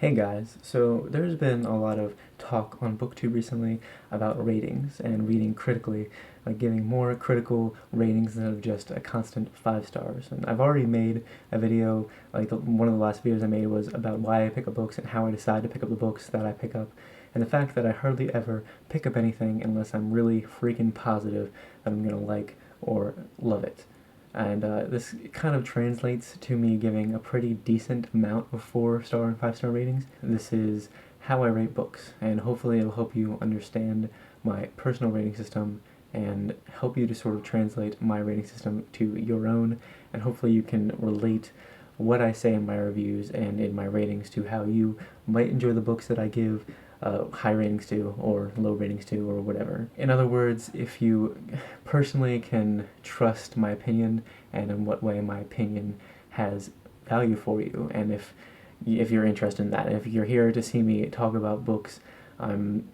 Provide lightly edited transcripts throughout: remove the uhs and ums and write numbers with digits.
Hey guys, so there's been a lot of talk on BookTube recently about ratings and reading critically, like giving more critical ratings instead of just a constant 5 stars. And I've already made a video, one of the last videos I made was about why I pick up books and how I decide to pick up the books that I pick up, and the fact that I hardly ever pick up anything unless I'm really freaking positive that I'm gonna like or love it. And this kind of translates to me giving a pretty decent amount of 4 star and 5 star ratings. This is how I rate books, and hopefully it'll help you understand my personal rating system and help you to sort of translate my rating system to your own, and hopefully you can relate what I say in my reviews and in my ratings to how you might enjoy the books that I give high ratings to or low ratings to or whatever. In other words, if you personally can trust my opinion and in what way my opinion has value for you, and if you're interested in that, and if you're here to see me talk about books, I'm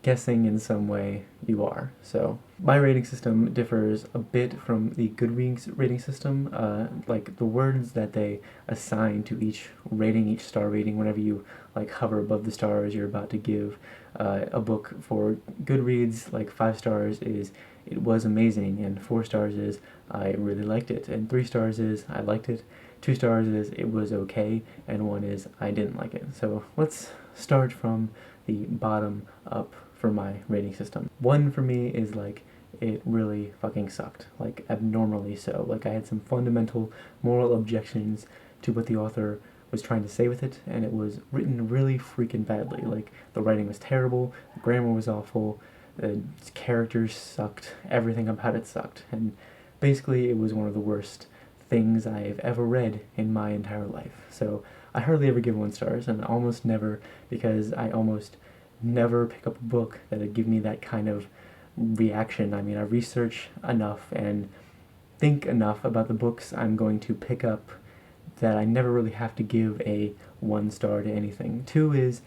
guessing in some way you are. So my rating system differs a bit from the Goodreads rating system. Like the words that they assign to each rating, each star rating, whenever you like hover above the stars you're about to give a book. For Goodreads, like 5 stars is it was amazing, and 4 stars is I really liked it, and 3 stars is I liked it, 2 stars is it was okay, and 1 is I didn't like it. So let's start from the bottom up for my rating system. 1 for me is like it really fucking sucked, like abnormally so. Like I had some fundamental moral objections to what the author was trying to say with it, and it was written really freaking badly. Like the writing was terrible, the grammar was awful, the characters sucked, everything about it sucked, and basically it was one of the worst things I've ever read in my entire life. So I hardly ever give 1 stars, and almost never, because I almost never pick up a book that'd give me that kind of reaction. I mean, I research enough and think enough about the books I'm going to pick up that I never really have to give a 1 star to anything. 2 is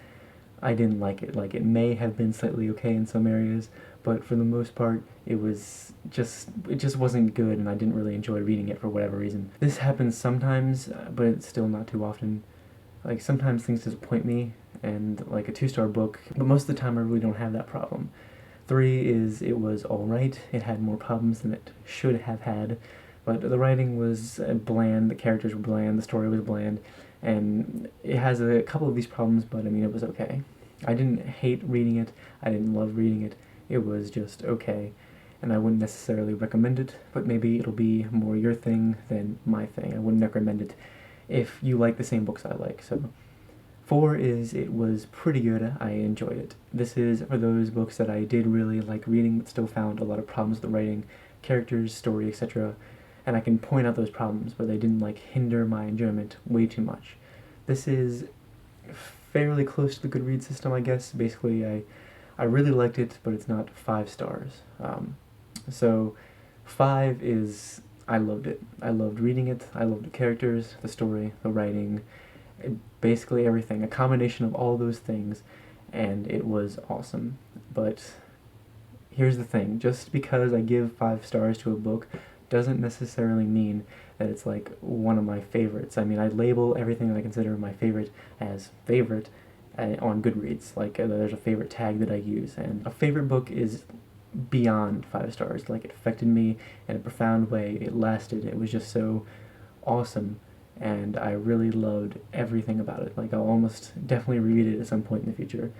I didn't like it. Like it may have been slightly okay in some areas, but for the most part it just wasn't good, and I didn't really enjoy reading it for whatever reason. This happens sometimes, but it's still not too often. Like sometimes things disappoint me, and like a 2 star book, but most of the time I really don't have that problem. 3 is it was alright, it had more problems than it should have had, but the writing was bland, the characters were bland, the story was bland, and it has a couple of these problems, but I mean it was okay. I didn't hate reading it, I didn't love reading it, it was just okay, and I wouldn't necessarily recommend it, but maybe it'll be more your thing than my thing. I wouldn't recommend it if you like the same books I like. So 4 is it was pretty good, I enjoyed it. This is for those books that I did really like reading but still found a lot of problems with the writing, characters, story, etc. And I can point out those problems, but they didn't like hinder my enjoyment way too much. This is fairly close to the Goodreads system, I guess. Basically, I really liked it, but it's not 5 stars. So 5 is I loved it. I loved reading it. I loved the characters, the story, the writing, basically everything. A combination of all those things, and it was awesome. But here's the thing. Just because I give 5 stars to a book doesn't necessarily mean that it's like one of my favorites. I mean, I label everything that I consider my favorite as favorite on Goodreads. Like there's a favorite tag that I use, and a favorite book is beyond 5 stars. Like it affected me in a profound way. It lasted. It was just so awesome, and I really loved everything about it. Like I'll almost definitely read it at some point in the future.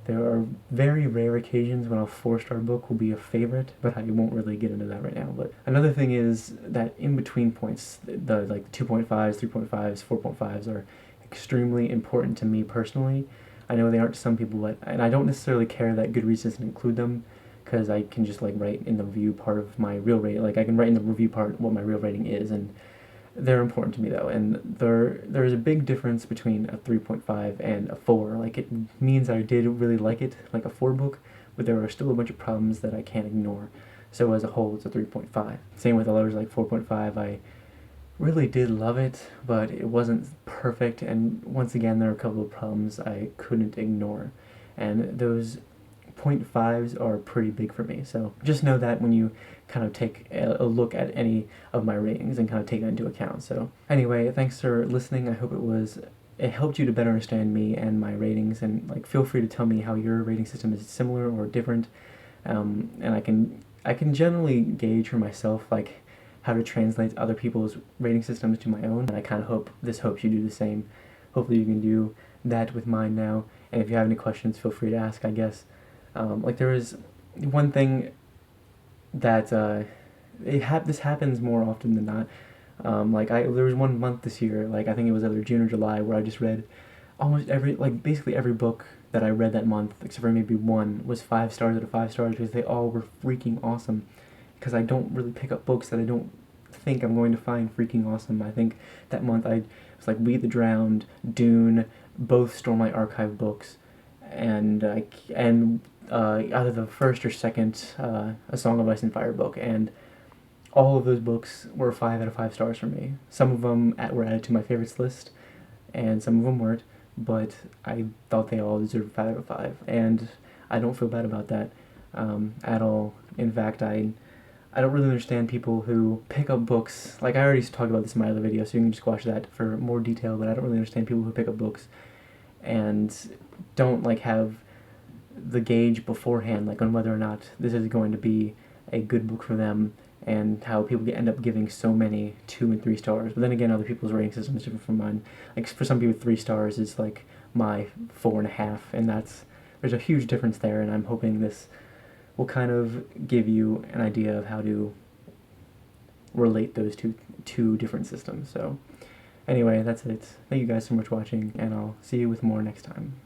There are very rare occasions when a 4 star book will be a favorite, but I won't really get into that right now. But another thing is that in between points, the like 2.5s, 3.5s, 4.5s are extremely important to me personally. I know they aren't to some people, but and I don't necessarily care that Goodreads doesn't include them, because I can just like write in the review part of my real rating. Like I can write in the review part what my real rating is, and they're important to me though, and there's a big difference between a 3.5 and a 4. Like it means I did really like it, like a 4 book, but there are still a bunch of problems that I can't ignore. So as a whole, it's a 3.5. Same with others like 4.5. I really did love it, but it wasn't perfect, and once again, there are a couple of problems I couldn't ignore, and those 0.5s are pretty big for me. So just know that when you kind of take a look at any of my ratings and kind of take that into account. So anyway, thanks for listening. I hope it was it helped you to better understand me and my ratings, and like feel free to tell me how your rating system is similar or different, and I can generally gauge for myself like how to translate other people's rating systems to my own, and I kind of hope this helps you do the same. Hopefully you can do that with mine now, and if you have any questions, feel free to ask, I guess. Like there is one thing that this happens more often than not. Like there was one month this year, like I think it was either June or July, where I just read basically every book that I read that month, except for maybe one, was 5 stars out of 5 stars because they all were freaking awesome. Because I don't really pick up books that I don't think I'm going to find freaking awesome. I think that month I was like We the Drowned, Dune, both Stormlight Archive books, and either the first or second A Song of Ice and Fire book, and all of those books were 5 out of 5 stars for me. Some of them were added to my favorites list, and some of them weren't, but I thought they all deserved 5 out of 5, and I don't feel bad about that at all. In fact, I don't really understand people who pick up books. Like I already talked about this in my other video, so you can just watch that for more detail. But I don't really understand people who pick up books and don't like have the gauge beforehand, like on whether or not this is going to be a good book for them, and how people end up giving so many 2 and 3 stars. But then again, other people's rating system is different from mine. Like for some people, 3 stars is like my 4.5, and there's a huge difference there. And I'm hoping this will kind of give you an idea of how to relate those two different systems. So anyway, that's it. Thank you guys so much for watching, and I'll see you with more next time.